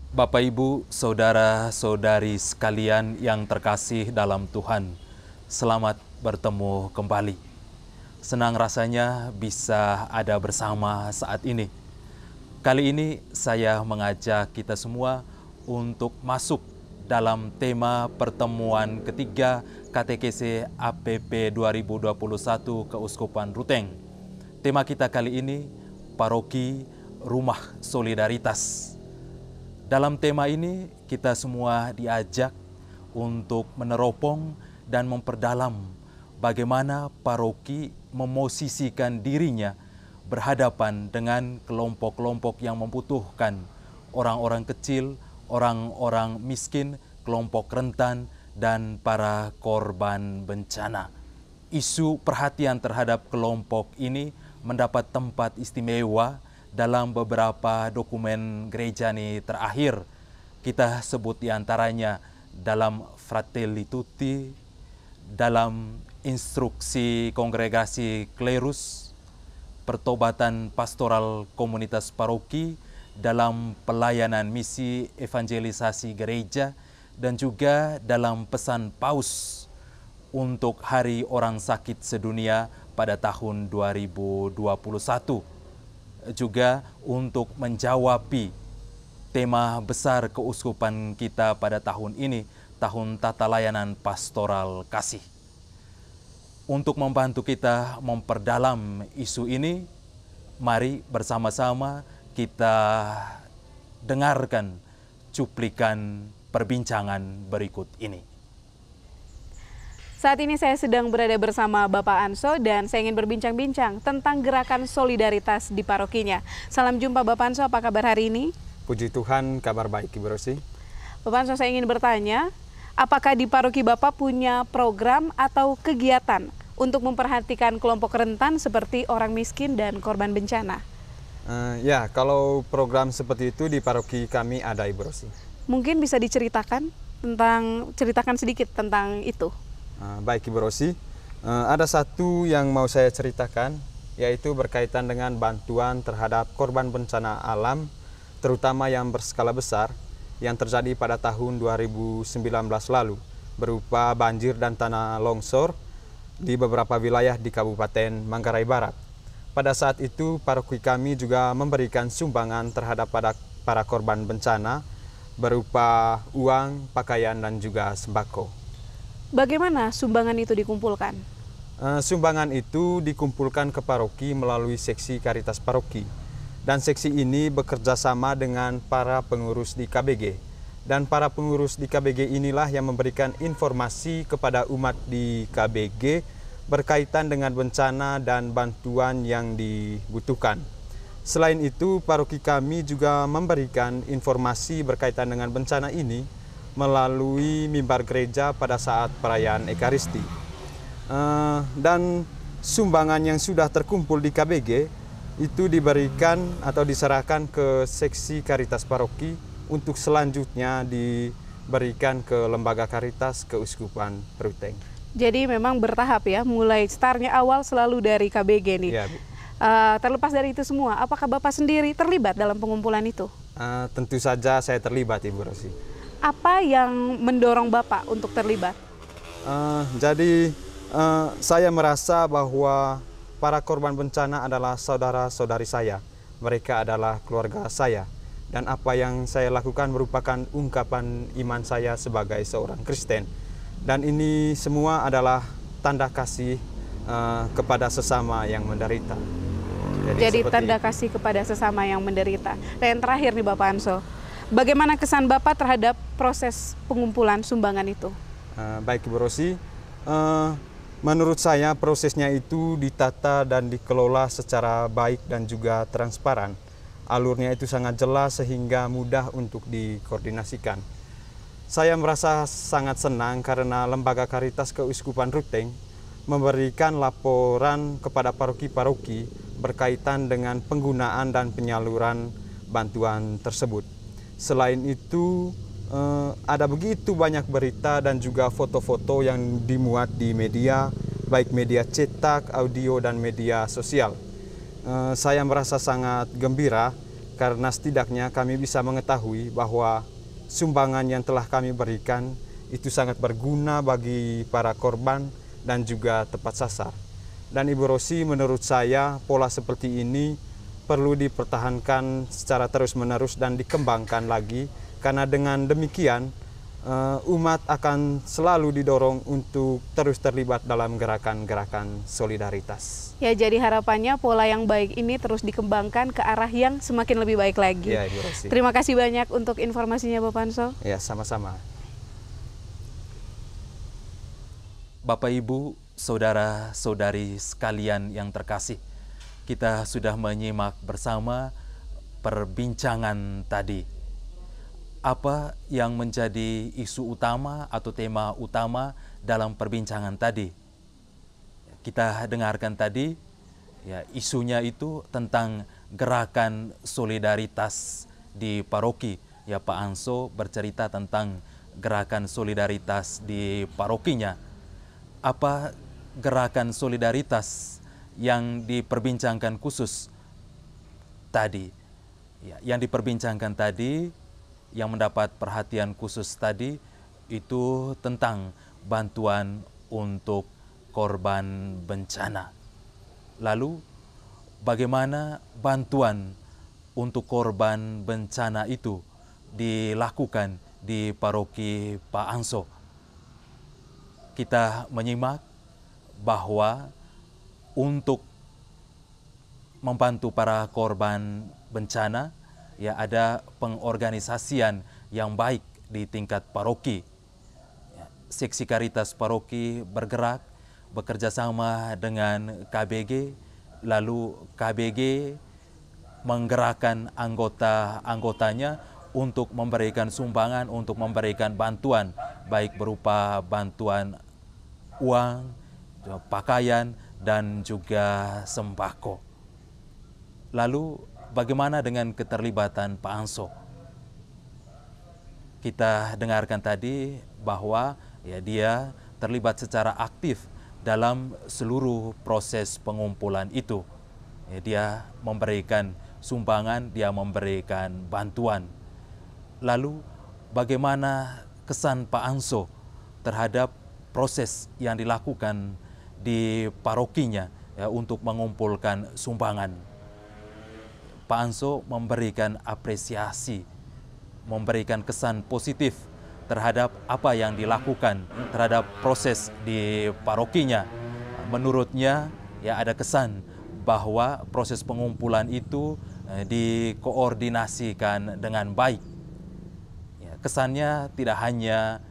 Bapak, Ibu, saudara-saudari sekalian yang terkasih dalam Tuhan, selamat bertemu kembali. Senang rasanya bisa ada bersama saat ini. Kali ini saya mengajak kita semua untuk masuk dalam tema pertemuan ketiga KTKC APP 2021 Keuskupan Ruteng. Tema kita kali ini, Paroki Rumah Solidaritas. Dalam tema ini, kita semua diajak untuk meneropong dan memperdalam bagaimana paroki memosisikan dirinya berhadapan dengan kelompok-kelompok yang membutuhkan, orang-orang kecil, orang-orang miskin, kelompok rentan, dan para korban bencana. Isu perhatian terhadap kelompok ini mendapat tempat istimewa dalam beberapa dokumen gereja ini terakhir. Kita sebut diantaranya dalam Fratelli Tutti, dalam instruksi kongregasi klerus, pertobatan pastoral komunitas paroki, dalam pelayanan misi evangelisasi gereja, dan juga dalam pesan Paus untuk Hari Orang Sakit Sedunia pada tahun 2021. Juga untuk menjawabi tema besar keuskupan kita pada tahun ini, tahun tata layanan pastoral kasih. Untuk membantu kita memperdalam isu ini, mari bersama-sama kita dengarkan cuplikan perbincangan berikut ini. Saat ini saya sedang berada bersama Bapak Anso dan saya ingin berbincang-bincang tentang gerakan solidaritas di parokinya. Salam jumpa Bapak Anso, apa kabar hari ini? Puji Tuhan, kabar baik Ibu Rosi. Bapak Anso, saya ingin bertanya, apakah di paroki Bapak punya program atau kegiatan untuk memperhatikan kelompok rentan seperti orang miskin dan korban bencana? Ya, kalau program seperti itu di paroki kami ada Ibu Rosi. Mungkin bisa ceritakan sedikit tentang itu. Baik Ibu Rosi, ada satu yang mau saya ceritakan, yaitu berkaitan dengan bantuan terhadap korban bencana alam, terutama yang berskala besar, yang terjadi pada tahun 2019 lalu, berupa banjir dan tanah longsor di beberapa wilayah di Kabupaten Manggarai Barat. Pada saat itu, paroki kami juga memberikan sumbangan terhadap para korban bencana, berupa uang, pakaian, dan juga sembako. Bagaimana sumbangan itu dikumpulkan? Sumbangan itu dikumpulkan ke paroki melalui seksi Karitas Paroki. Dan seksi ini bekerja sama dengan para pengurus di KBG. Dan para pengurus di KBG inilah yang memberikan informasi kepada umat di KBG berkaitan dengan bencana dan bantuan yang dibutuhkan. Selain itu, paroki kami juga memberikan informasi berkaitan dengan bencana ini melalui mimbar gereja pada saat perayaan Ekaristi. Dan sumbangan yang sudah terkumpul di KBG itu diberikan atau diserahkan ke seksi Karitas Paroki untuk selanjutnya diberikan ke Lembaga Karitas Keuskupan Ruteng. Jadi memang bertahap ya, mulai startnya awal selalu dari KBG nih. Ya, Bu. Terlepas dari itu semua, apakah Bapak sendiri terlibat dalam pengumpulan itu? Tentu saja saya terlibat Ibu Rosi. Apa yang mendorong Bapak untuk terlibat? Saya merasa bahwa para korban bencana adalah saudara-saudari saya. Mereka adalah keluarga saya. Dan apa yang saya lakukan merupakan ungkapan iman saya sebagai seorang Kristen. Dan ini semua adalah tanda kasih kepada sesama yang menderita. Jadi tanda kasih kepada sesama yang menderita. Dan yang terakhir nih Bapak Anso, bagaimana kesan Bapak terhadap proses pengumpulan sumbangan itu? Baik Ibu Rosi, menurut saya prosesnya itu ditata dan dikelola secara baik dan juga transparan. Alurnya itu sangat jelas sehingga mudah untuk dikoordinasikan. Saya merasa sangat senang karena Lembaga Karitas Keuskupan Ruteng memberikan laporan kepada paroki-paroki berkaitan dengan penggunaan dan penyaluran bantuan tersebut. Selain itu, ada begitu banyak berita dan juga foto-foto yang dimuat di media, baik media cetak, audio, dan media sosial. Saya merasa sangat gembira karena setidaknya kami bisa mengetahui bahwa sumbangan yang telah kami berikan itu sangat berguna bagi para korban dan juga tepat sasar. Dan Ibu Rosi, menurut saya pola seperti ini perlu dipertahankan secara terus-menerus dan dikembangkan lagi, karena dengan demikian umat akan selalu didorong untuk terus terlibat dalam gerakan-gerakan solidaritas. Ya, jadi harapannya pola yang baik ini terus dikembangkan ke arah yang semakin lebih baik lagi. Ya, Ibu Rosi. Terima kasih banyak untuk informasinya Bapak Anso. Ya, sama-sama. Bapak, Ibu, saudara-saudari sekalian yang terkasih, kita sudah menyimak bersama perbincangan tadi. Apa yang menjadi isu utama atau tema utama dalam perbincangan tadi? Kita dengarkan tadi, ya, isunya itu tentang gerakan solidaritas di paroki. Ya, Pak Anso bercerita tentang gerakan solidaritas di parokinya. Apa gerakan solidaritas yang diperbincangkan khusus tadi? Ya, yang diperbincangkan tadi, yang mendapat perhatian khusus tadi, itu tentang bantuan untuk korban bencana. Lalu, bagaimana bantuan untuk korban bencana itu dilakukan di paroki Pak Anso? Kita menyimak bahwa untuk membantu para korban bencana, ya, ada pengorganisasian yang baik di tingkat paroki. Ya, Seksi Karitas Paroki bergerak bekerja sama dengan KBG, lalu KBG menggerakkan anggota-anggotanya untuk memberikan sumbangan, untuk memberikan bantuan, baik berupa bantuan uang, pakaian, dan juga sembako. Lalu bagaimana dengan keterlibatan Pak Anso? Kita dengarkan tadi bahwa ya, dia terlibat secara aktif dalam seluruh proses pengumpulan itu. Ya, dia memberikan sumbangan, dia memberikan bantuan. Lalu bagaimana kesan Pak Anso terhadap proses yang dilakukan di parokinya, ya, untuk mengumpulkan sumbangan? Pak Anso memberikan apresiasi, memberikan kesan positif terhadap apa yang dilakukan, terhadap proses di parokinya. Menurutnya, ya, ada kesan bahwa proses pengumpulan itu dikoordinasikan dengan baik. Ya, kesannya tidak hanya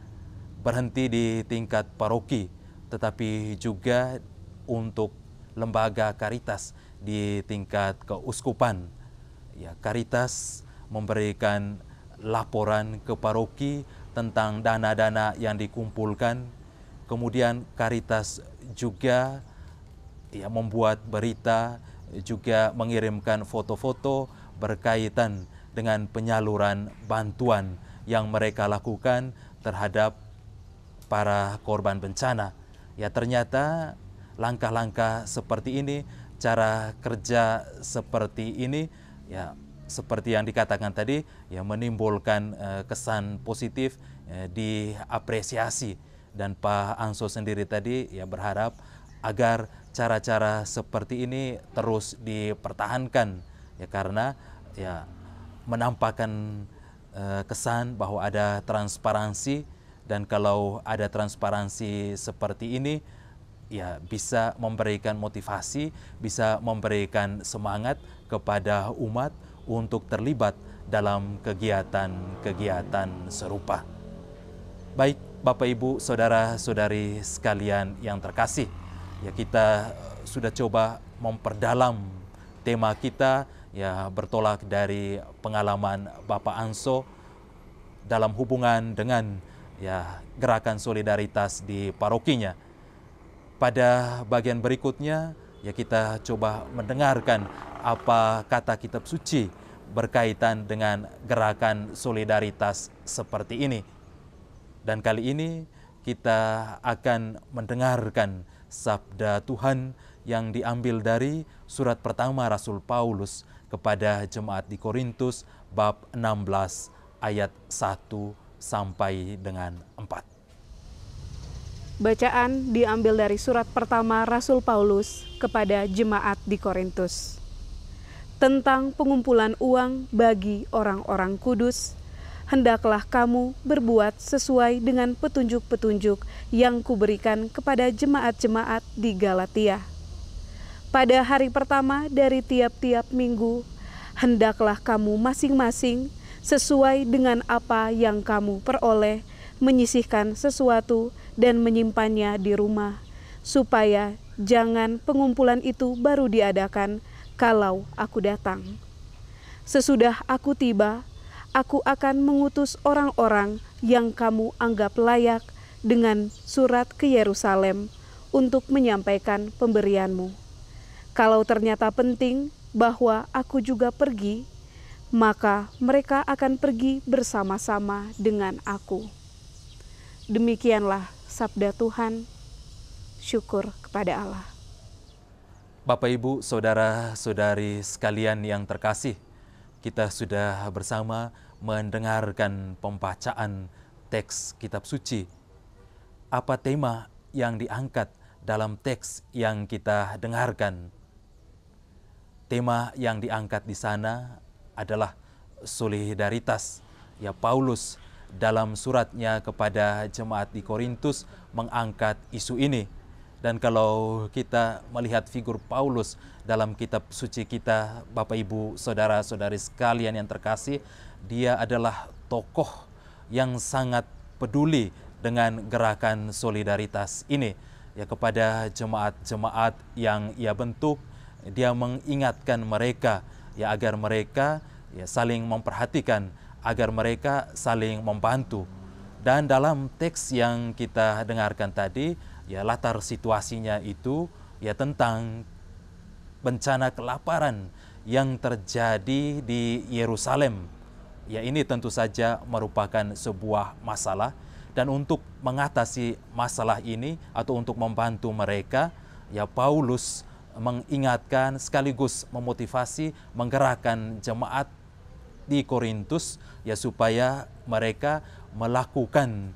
berhenti di tingkat paroki, tetapi juga untuk lembaga Karitas di tingkat keuskupan. Ya, Karitas memberikan laporan ke paroki tentang dana-dana yang dikumpulkan. Kemudian Karitas juga, ya, membuat berita, juga mengirimkan foto-foto berkaitan dengan penyaluran bantuan yang mereka lakukan terhadap para korban bencana. Ya, ternyata langkah-langkah seperti ini, cara kerja seperti ini, ya, seperti yang dikatakan tadi, ya, menimbulkan kesan positif, diapresiasi. Dan Pak Anso sendiri tadi, ya, berharap agar cara-cara seperti ini terus dipertahankan, ya, karena, ya, menampakkan kesan bahwa ada transparansi, dan kalau ada transparansi seperti ini, ya, bisa memberikan motivasi, bisa memberikan semangat kepada umat untuk terlibat dalam kegiatan-kegiatan serupa. Baik, Bapak, Ibu, saudara-saudari sekalian yang terkasih, ya, kita sudah coba memperdalam tema kita, ya, bertolak dari pengalaman Bapak Anso dalam hubungan dengan, ya, gerakan solidaritas di parokinya. Pada bagian berikutnya, ya, kita coba mendengarkan apa kata kitab suci berkaitan dengan gerakan solidaritas seperti ini. Dan kali ini kita akan mendengarkan sabda Tuhan yang diambil dari surat pertama Rasul Paulus kepada jemaat di Korintus bab 16 ayat 1 sampai dengan 4. Bacaan diambil dari surat pertama Rasul Paulus kepada jemaat di Korintus. Tentang pengumpulan uang bagi orang-orang kudus, hendaklah kamu berbuat sesuai dengan petunjuk-petunjuk yang kuberikan kepada jemaat-jemaat di Galatia. Pada hari pertama dari tiap-tiap minggu, hendaklah kamu masing-masing sesuai dengan apa yang kamu peroleh, menyisihkan sesuatu dan menyimpannya di rumah, supaya jangan pengumpulan itu baru diadakan kalau aku datang. Sesudah aku tiba, aku akan mengutus orang-orang yang kamu anggap layak dengan surat ke Yerusalem untuk menyampaikan pemberianmu. Kalau ternyata penting bahwa aku juga pergi, maka mereka akan pergi bersama-sama dengan aku. Demikianlah sabda Tuhan. Syukur kepada Allah. Bapak, Ibu, saudara-saudari sekalian yang terkasih, kita sudah bersama mendengarkan pembacaan teks kitab suci. Apa tema yang diangkat dalam teks yang kita dengarkan? Tema yang diangkat di sana adalah solidaritas. Ya, Paulus dalam suratnya kepada jemaat di Korintus mengangkat isu ini. Dan kalau kita melihat figur Paulus dalam kitab suci kita, Bapak, Ibu, saudara-saudari sekalian yang terkasih, dia adalah tokoh yang sangat peduli dengan gerakan solidaritas ini. Ya, kepada jemaat-jemaat yang ia bentuk, dia mengingatkan mereka ya agar mereka ya saling memperhatikan, agar mereka saling membantu. Dan dalam teks yang kita dengarkan tadi, ya latar situasinya itu ya tentang bencana kelaparan yang terjadi di Yerusalem. Ya, ini tentu saja merupakan sebuah masalah, dan untuk mengatasi masalah ini atau untuk membantu mereka, ya Paulus mengingatkan sekaligus memotivasi, menggerakkan jemaat di Korintus ya supaya mereka melakukan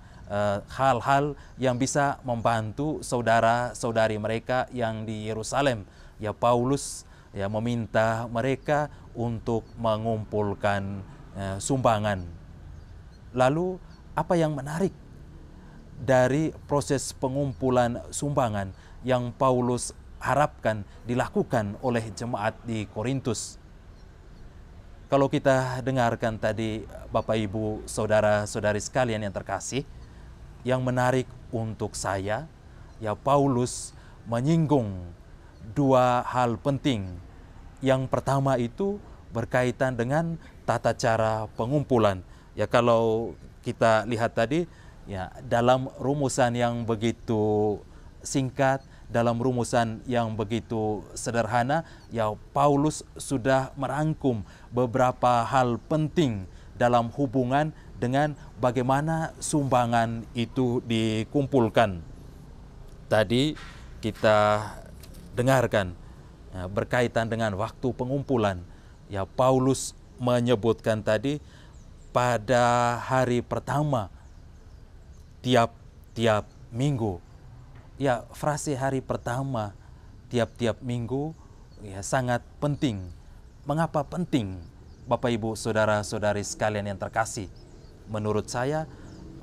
hal-hal yang bisa membantu saudara-saudari mereka yang di Yerusalem. Ya, Paulus ya meminta mereka untuk mengumpulkan sumbangan. Lalu apa yang menarik dari proses pengumpulan sumbangan yang Paulus harapkan dilakukan oleh jemaat di Korintus? Kalau kita dengarkan tadi, Bapak, Ibu, saudara-saudari sekalian yang terkasih, yang menarik untuk saya, ya Paulus menyinggung dua hal penting. Yang pertama itu berkaitan dengan tata cara pengumpulan. Ya, kalau kita lihat tadi, ya dalam rumusan yang begitu singkat, dalam rumusan yang begitu sederhana, ya Paulus sudah merangkum beberapa hal penting dalam hubungan dengan bagaimana sumbangan itu dikumpulkan. Tadi kita dengarkan ya, berkaitan dengan waktu pengumpulan. Ya, Paulus menyebutkan tadi pada hari pertama tiap-tiap minggu. Ya, frase hari pertama tiap-tiap minggu ya sangat penting. Mengapa penting, Bapak, Ibu, saudara-saudari sekalian yang terkasih? Menurut saya,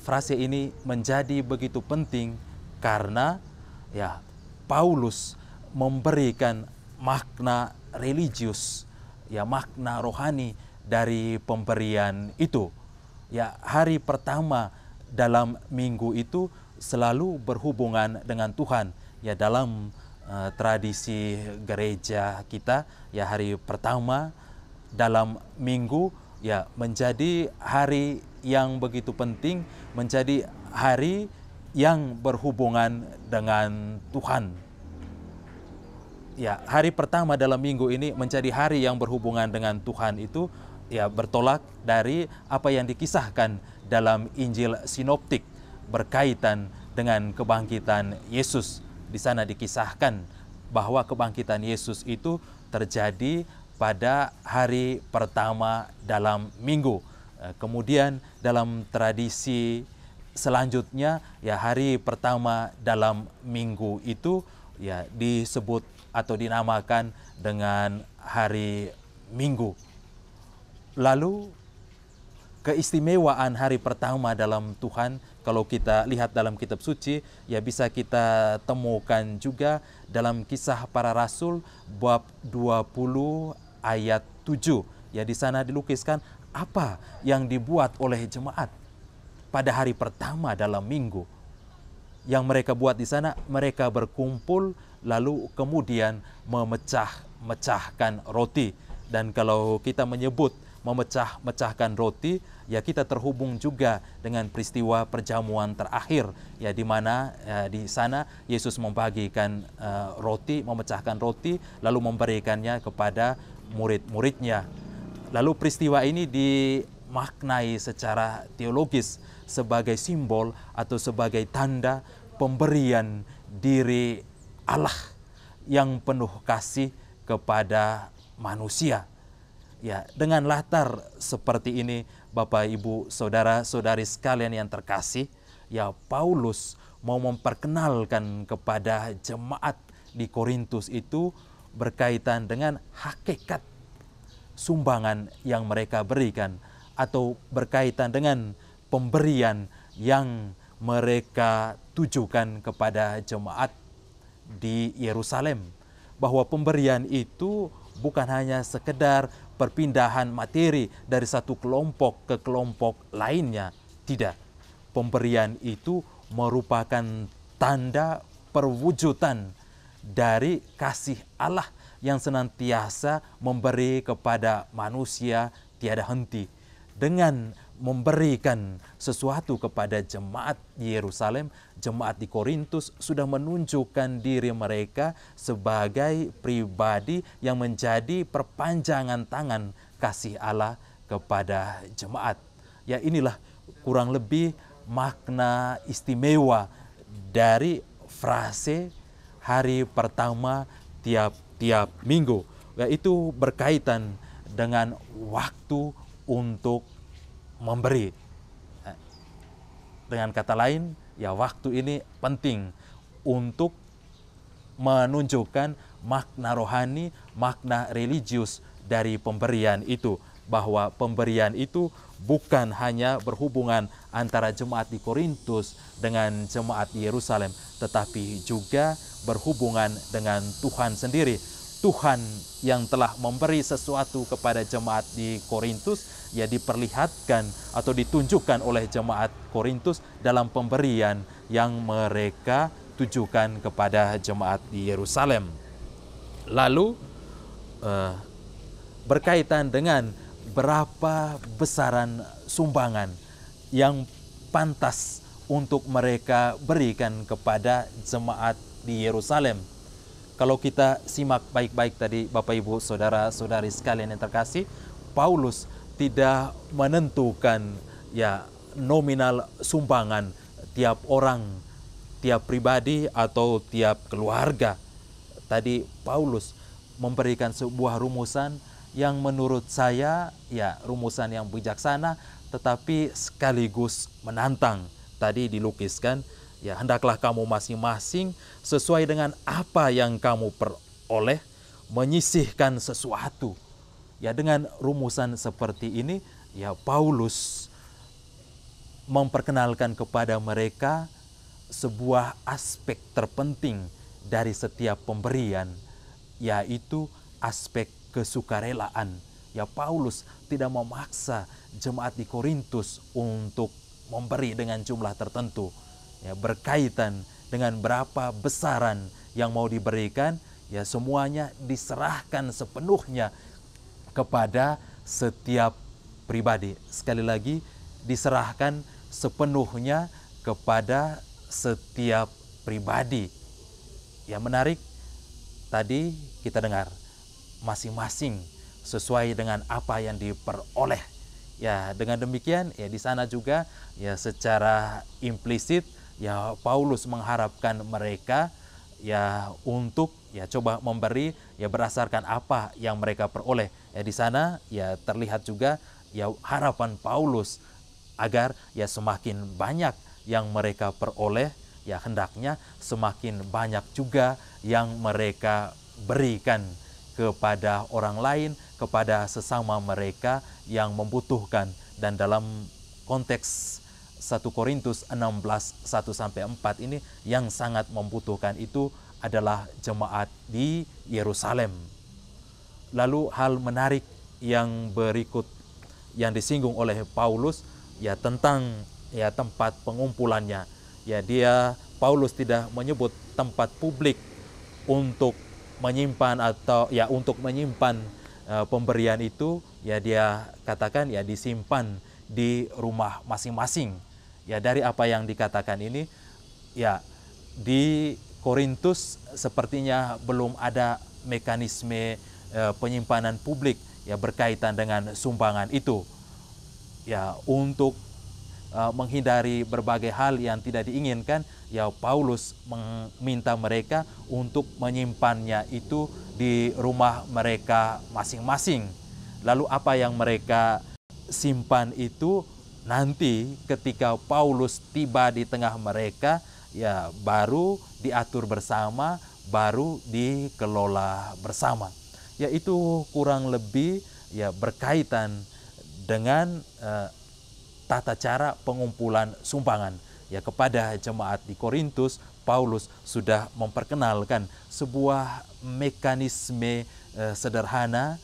frase ini menjadi begitu penting karena ya Paulus memberikan makna religius, ya makna rohani dari pemberian itu. Ya, hari pertama dalam minggu itu selalu berhubungan dengan Tuhan. Ya, dalam tradisi gereja kita, ya hari pertama dalam minggu ya menjadi hari yang begitu penting, menjadi hari yang berhubungan dengan Tuhan. Ya, hari pertama dalam minggu ini menjadi hari yang berhubungan dengan Tuhan itu ya bertolak dari apa yang dikisahkan dalam Injil Sinoptik berkaitan dengan kebangkitan Yesus. Di sana dikisahkan bahwa kebangkitan Yesus itu terjadi pada hari pertama dalam minggu. Kemudian dalam tradisi selanjutnya ya hari pertama dalam minggu itu ya disebut atau dinamakan dengan hari Minggu. Lalu keistimewaan hari pertama dalam Tuhan kalau kita lihat dalam kitab suci ya bisa kita temukan juga dalam Kisah Para Rasul bab 20 ayat 7. Ya di sana dilukiskan apa yang dibuat oleh jemaat pada hari pertama dalam minggu. Yang mereka buat di sana, mereka berkumpul lalu kemudian memecah-mecahkan roti. Dan kalau kita menyebut memecah-mecahkan roti, ya kita terhubung juga dengan peristiwa perjamuan terakhir, ya di mana di sana Yesus membagikan roti, memecahkan roti, lalu memberikannya kepada murid-muridnya. Lalu peristiwa ini dimaknai secara teologis sebagai simbol atau sebagai tanda pemberian diri Allah yang penuh kasih kepada manusia. Ya, dengan latar seperti ini, Bapak, Ibu, saudara-saudari sekalian yang terkasih, ya Paulus mau memperkenalkan kepada jemaat di Korintus itu berkaitan dengan hakikat sumbangan yang mereka berikan atau berkaitan dengan pemberian yang mereka tujukan kepada jemaat di Yerusalem. Bahwa pemberian itu bukan hanya sekedar perpindahan materi dari satu kelompok ke kelompok lainnya. Tidak. Pemberian itu merupakan tanda perwujudan dari kasih Allah yang senantiasa memberi kepada manusia tiada henti. Dengan memberikan sesuatu kepada jemaat di Yerusalem, jemaat di Korintus sudah menunjukkan diri mereka sebagai pribadi yang menjadi perpanjangan tangan kasih Allah kepada jemaat. Ya inilah kurang lebih makna istimewa dari frase hari pertama tiap minggu, yaitu berkaitan dengan waktu untuk memberi. Dengan kata lain, ya waktu ini penting untuk menunjukkan makna rohani, makna religius dari pemberian itu. Bahwa pemberian itu bukan hanya berhubungan antara jemaat di Korintus dengan jemaat di Yerusalem, tetapi juga berhubungan dengan Tuhan sendiri. Tuhan yang telah memberi sesuatu kepada jemaat di Korintus, ya diperlihatkan atau ditunjukkan oleh jemaat Korintus dalam pemberian yang mereka tujukan kepada jemaat di Yerusalem. Lalu berkaitan dengan berapa besaran sumbangan yang pantas untuk mereka berikan kepada jemaat di Yerusalem. Kalau kita simak baik-baik tadi Bapak Ibu saudara-saudari sekalian yang terkasih, Paulus tidak menentukan ya nominal sumbangan tiap orang, tiap pribadi atau tiap keluarga. Tadi Paulus memberikan sebuah rumusan yang menurut saya ya rumusan yang bijaksana tetapi sekaligus menantang. Tadi dilukiskan ya hendaklah kamu masing-masing sesuai dengan apa yang kamu peroleh menyisihkan sesuatu. Ya dengan rumusan seperti ini ya Paulus memperkenalkan kepada mereka sebuah aspek terpenting dari setiap pemberian, yaitu aspek kesukarelaan. Ya Paulus tidak memaksa jemaat di Korintus untuk memberi dengan jumlah tertentu. Ya, berkaitan dengan berapa besaran yang mau diberikan, ya semuanya diserahkan sepenuhnya kepada setiap pribadi. Sekali lagi, diserahkan sepenuhnya kepada setiap pribadi. Ya menarik, tadi kita dengar masing-masing sesuai dengan apa yang diperoleh. Ya dengan demikian, ya di sana juga ya secara implisit ya Paulus mengharapkan mereka ya untuk ya coba memberi ya berdasarkan apa yang mereka peroleh. Ya di sana ya terlihat juga ya harapan Paulus agar ya semakin banyak yang mereka peroleh, ya hendaknya semakin banyak juga yang mereka berikan kepada orang lain, kepada sesama mereka yang membutuhkan. Dan dalam konteks 1 Korintus 16, 1-4 ini yang sangat membutuhkan itu adalah jemaat di Yerusalem. Lalu hal menarik yang berikut yang disinggung oleh Paulus ya tentang ya tempat pengumpulannya. Ya Paulus tidak menyebut tempat publik untuk menyimpan atau ya untuk menyimpan pemberian itu, ya dia katakan ya disimpan di rumah masing-masing. Ya dari apa yang dikatakan ini ya di Korintus sepertinya belum ada mekanisme penyimpanan publik ya berkaitan dengan sumbangan itu. Ya untuk menghindari berbagai hal yang tidak diinginkan, ya Paulus meminta mereka untuk menyimpannya itu di rumah mereka masing-masing. Lalu apa yang mereka simpan itu nanti ketika Paulus tiba di tengah mereka, ya baru diatur bersama, baru dikelola bersama. Ya itu kurang lebih ya berkaitan dengan tata cara pengumpulan sumbangan. Ya kepada jemaat di Korintus, Paulus sudah memperkenalkan sebuah mekanisme sederhana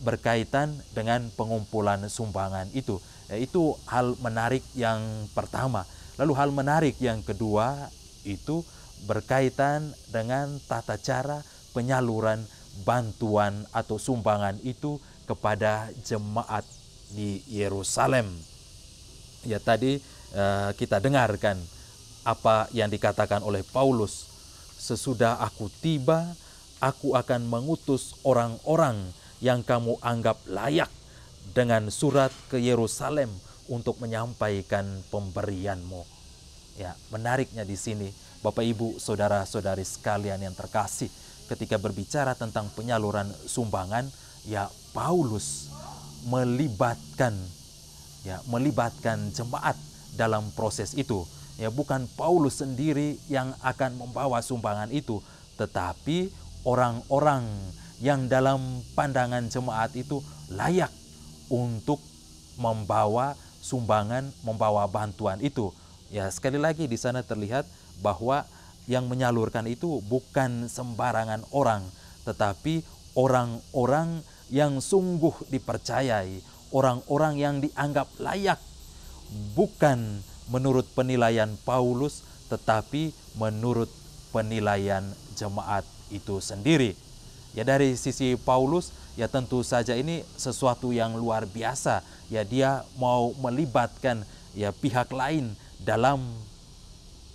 berkaitan dengan pengumpulan sumbangan itu. Itu hal menarik yang pertama. Lalu hal menarik yang kedua itu berkaitan dengan tata cara penyaluran bantuan atau sumbangan itu kepada jemaat di Yerusalem. Ya tadi kita dengarkan apa yang dikatakan oleh Paulus. Sesudah aku tiba, aku akan mengutus orang-orang yang kamu anggap layak dengan surat ke Yerusalem untuk menyampaikan pemberianmu. Ya, menariknya di sini, Bapak Ibu, saudara-saudari sekalian yang terkasih, ketika berbicara tentang penyaluran sumbangan, ya Paulus melibatkan jemaat dalam proses itu. Ya bukan Paulus sendiri yang akan membawa sumbangan itu, tetapi orang-orang yang dalam pandangan jemaat itu layak untuk membawa sumbangan, membawa bantuan itu. Ya sekali lagi di sana terlihat bahwa yang menyalurkan itu bukan sembarangan orang, tetapi orang-orang yang sungguh dipercayai, orang-orang yang dianggap layak, bukan menurut penilaian Paulus, tetapi menurut penilaian jemaat itu sendiri. Ya dari sisi Paulus, ya tentu saja ini sesuatu yang luar biasa. Ya dia mau melibatkan ya pihak lain dalam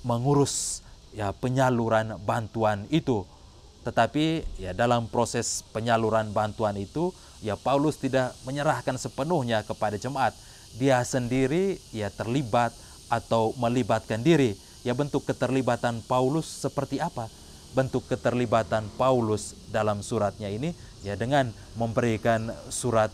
mengurus ya penyaluran bantuan itu. Tetapi ya dalam proses penyaluran bantuan itu, ya Paulus tidak menyerahkan sepenuhnya kepada jemaat. Dia sendiri ya terlibat atau melibatkan diri. Ya bentuk keterlibatan Paulus seperti apa? Bentuk keterlibatan Paulus dalam suratnya ini ya dengan memberikan surat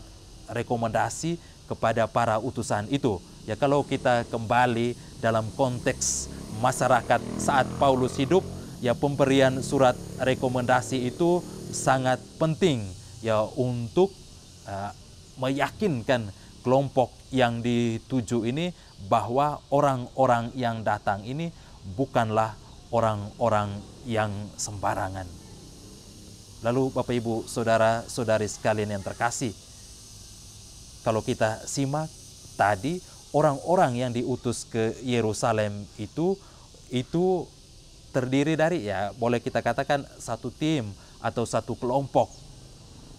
rekomendasi kepada para utusan itu. Ya kalau kita kembali dalam konteks masyarakat saat Paulus hidup, ya pemberian surat rekomendasi itu sangat penting ya untuk meyakinkan kelompok yang dituju ini bahwa orang-orang yang datang ini bukanlah orang-orang yang sembarangan. Lalu Bapak Ibu saudara-saudari sekalian yang terkasih, kalau kita simak tadi orang-orang yang diutus ke Yerusalem itu terdiri dari ya boleh kita katakan satu tim atau satu kelompok.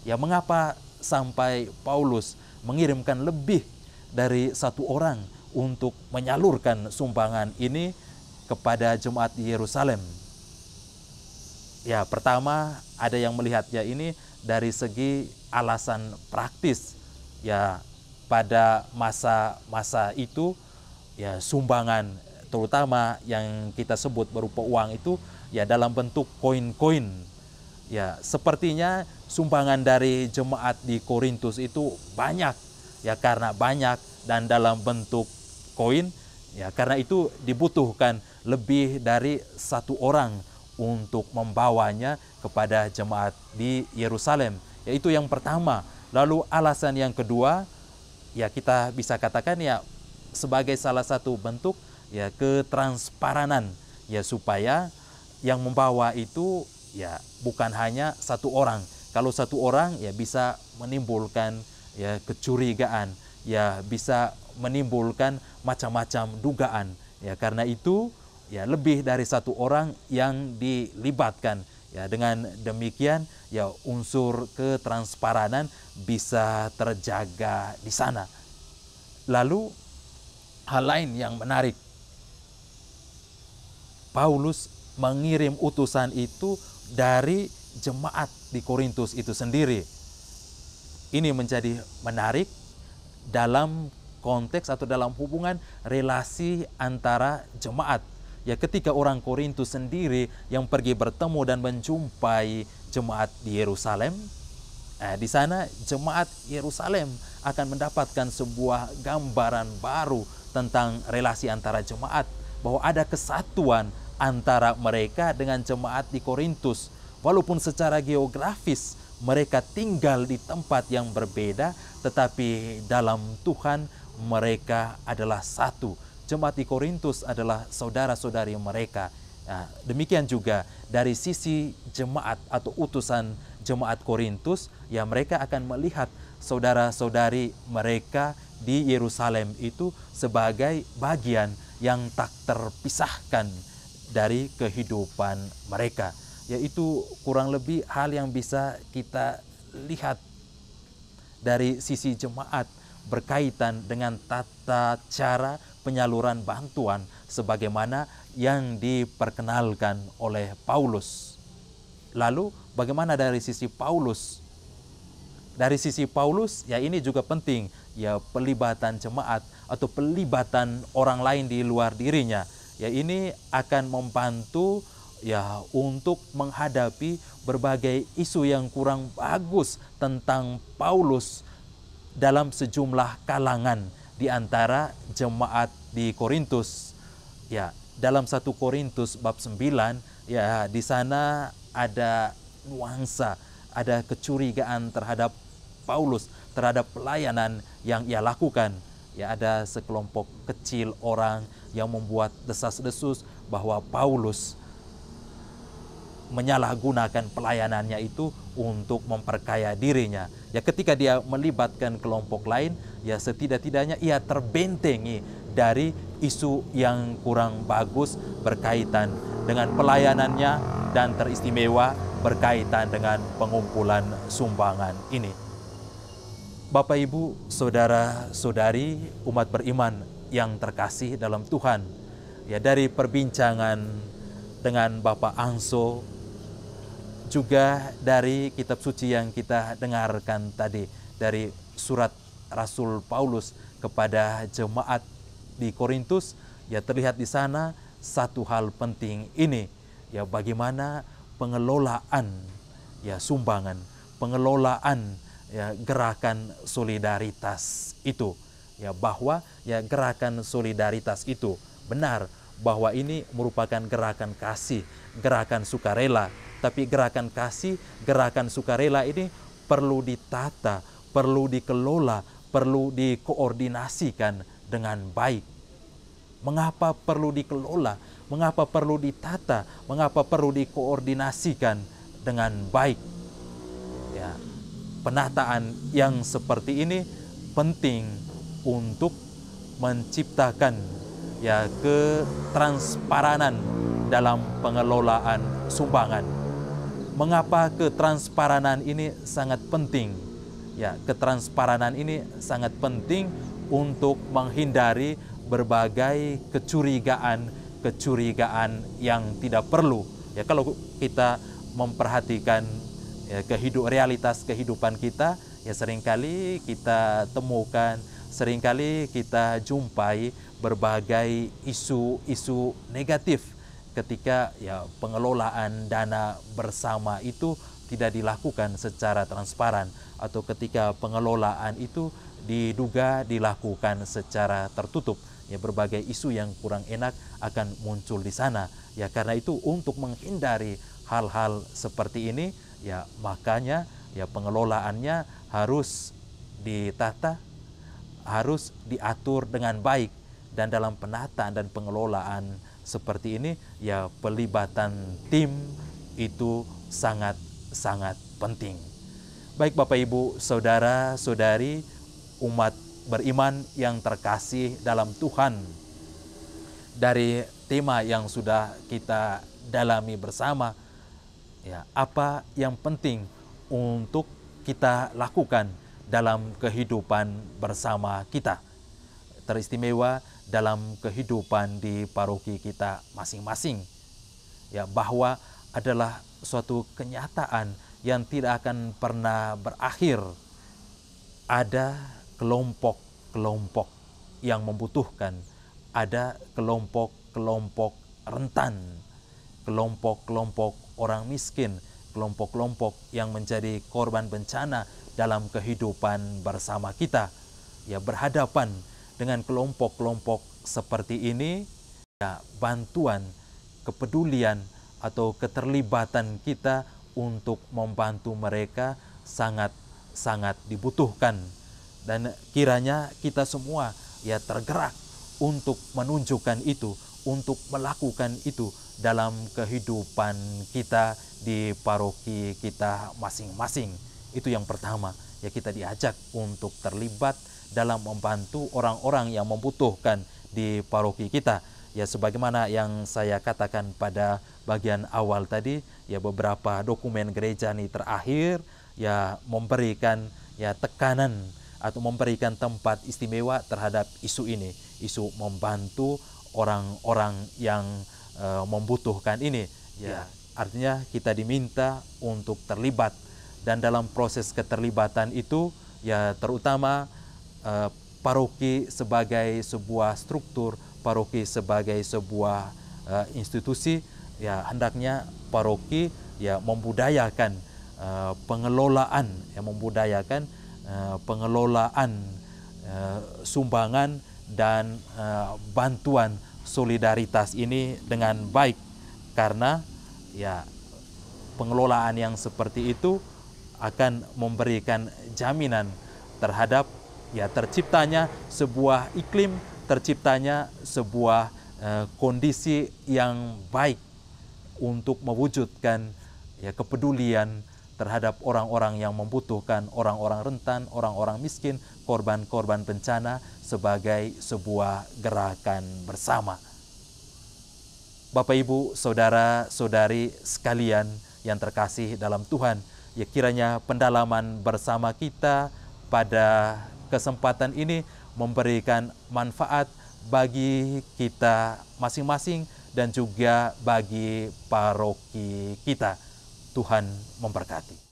Ya mengapa sampai Paulus mengirimkan lebih dari satu orang untuk menyalurkan sumbangan ini kepada jemaat di Yerusalem? Ya pertama ada yang melihatnya ini dari segi alasan praktis. Ya pada masa-masa itu ya sumbangan terutama yang kita sebut berupa uang itu ya dalam bentuk koin-koin. Ya, sepertinya sumbangan dari jemaat di Korintus itu banyak, ya karena banyak dan dalam bentuk koin, ya karena itu dibutuhkan lebih dari satu orang untuk membawanya kepada jemaat di Yerusalem. Yaitu yang pertama. Lalu alasan yang kedua, ya kita bisa katakan ya sebagai salah satu bentuk ya ketransparanan, ya supaya yang membawa itu ya bukan hanya satu orang. Kalau satu orang ya bisa menimbulkan ya kecurigaan, ya bisa menimbulkan macam-macam dugaan. Ya karena itu ya lebih dari satu orang yang dilibatkan. Ya dengan demikian ya unsur ketransparanan bisa terjaga di sana. Lalu hal lain yang menarik, Paulus mengirim utusan itu dari jemaat di Korintus itu sendiri. Ini menjadi menarik dalam konteks atau dalam hubungan relasi antara jemaat. Ya ketika orang Korintus sendiri yang pergi bertemu dan menjumpai jemaat di Yerusalem, di sana jemaat Yerusalem akan mendapatkan sebuah gambaran baru tentang relasi antara jemaat, bahwa ada kesatuan antara mereka dengan jemaat di Korintus. Walaupun secara geografis mereka tinggal di tempat yang berbeda, tetapi dalam Tuhan mereka adalah satu. Jemaat di Korintus adalah saudara-saudari mereka. Nah, demikian juga dari sisi jemaat atau utusan jemaat Korintus, ya mereka akan melihat saudara-saudari mereka di Yerusalem itu sebagai bagian yang tak terpisahkan dari kehidupan mereka. Yaitu kurang lebih hal yang bisa kita lihat dari sisi jemaat berkaitan dengan tata cara penyaluran bantuan sebagaimana yang diperkenalkan oleh Paulus. Lalu bagaimana dari sisi Paulus? Dari sisi Paulus ya ini juga penting, ya pelibatan jemaat atau pelibatan orang lain di luar dirinya. Ya ini akan membantu ya untuk menghadapi berbagai isu yang kurang bagus tentang Paulus dalam sejumlah kalangan di antara jemaat di Korintus. Ya, dalam 1 Korintus bab 9 ya di sana ada nuansa, ada kecurigaan terhadap Paulus, terhadap pelayanan yang ia lakukan. Ya, ada sekelompok kecil orang yang membuat desas-desus bahwa Paulus menyalahgunakan pelayanannya itu untuk memperkaya dirinya. Ya ketika dia melibatkan kelompok lain, ya setidak-tidaknya ia terbentengi dari isu yang kurang bagus berkaitan dengan pelayanannya dan teristimewa berkaitan dengan pengumpulan sumbangan ini. Bapak, Ibu, saudara-saudari umat beriman yang terkasih dalam Tuhan, ya dari perbincangan dengan Bapak Angso, juga dari kitab suci yang kita dengarkan tadi, dari surat Rasul Paulus kepada jemaat di Korintus, ya terlihat di sana satu hal penting ini, ya bagaimana pengelolaan ya sumbangan, pengelolaan ya gerakan solidaritas itu, ya bahwa ya gerakan solidaritas itu benar bahwa ini merupakan gerakan kasih, gerakan sukarela. Tapi gerakan kasih, gerakan sukarela ini perlu ditata, perlu dikelola, perlu dikoordinasikan dengan baik. Mengapa perlu dikelola? Mengapa perlu ditata? Mengapa perlu dikoordinasikan dengan baik? Ya, penataan yang seperti ini penting untuk menciptakan ya ketransparanan dalam pengelolaan sumbangan. Mengapa ketransparanan ini sangat penting? Ya, ketransparanan ini sangat penting untuk menghindari berbagai kecurigaan yang tidak perlu. Ya, kalau kita memperhatikan ya, realitas kehidupan kita, ya seringkali kita temukan seringkali kita jumpai berbagai isu-isu negatif ketika ya pengelolaan dana bersama itu tidak dilakukan secara transparan, atau ketika pengelolaan itu diduga dilakukan secara tertutup. Ya, berbagai isu yang kurang enak akan muncul di sana. Ya, karena itu untuk menghindari hal-hal seperti ini, ya makanya ya pengelolaannya harus ditata, harus diatur dengan baik. Dan dalam penataan dan pengelolaan seperti ini, ya pelibatan tim itu sangat penting. Baik Bapak Ibu, saudara-saudari, umat beriman yang terkasih dalam Tuhan, dari tema yang sudah kita dalami bersama, ya apa yang penting untuk kita lakukan dalam kehidupan bersama kita, teristimewa dalam kehidupan di paroki kita masing-masing, ya bahwa adalah suatu kenyataan yang tidak akan pernah berakhir. Ada kelompok-kelompok yang membutuhkan, ada kelompok-kelompok rentan, kelompok-kelompok orang miskin, kelompok-kelompok yang menjadi korban bencana dalam kehidupan bersama kita. Ya, berhadapan dengan kelompok-kelompok seperti ini, ya bantuan, kepedulian atau keterlibatan kita untuk membantu mereka sangat dibutuhkan. Dan kiranya kita semua ya tergerak untuk menunjukkan itu, untuk melakukan itu dalam kehidupan kita di paroki kita masing-masing. Itu yang pertama, ya kita diajak untuk terlibat dalam membantu orang-orang yang membutuhkan di paroki kita. Ya sebagaimana yang saya katakan pada bagian awal tadi, ya beberapa dokumen gereja ini terakhir ya memberikan ya tekanan atau memberikan tempat istimewa terhadap isu ini, isu membantu orang-orang yang membutuhkan ini. Ya, artinya kita diminta untuk terlibat, dan dalam proses keterlibatan itu ya terutama paroki sebagai sebuah struktur, paroki sebagai sebuah institusi, ya hendaknya paroki ya membudayakan pengelolaan, ya membudayakan pengelolaan sumbangan dan bantuan solidaritas ini dengan baik, karena ya pengelolaan yang seperti itu akan memberikan jaminan terhadap ya terciptanya sebuah iklim, terciptanya sebuah kondisi yang baik untuk mewujudkan ya kepedulian terhadap orang-orang yang membutuhkan, orang-orang rentan, orang-orang miskin, korban-korban bencana sebagai sebuah gerakan bersama. Bapak Ibu, saudara-saudari sekalian yang terkasih dalam Tuhan, ya kiranya pendalaman bersama kita pada kesempatan ini memberikan manfaat bagi kita masing-masing dan juga bagi paroki kita. Tuhan memberkati.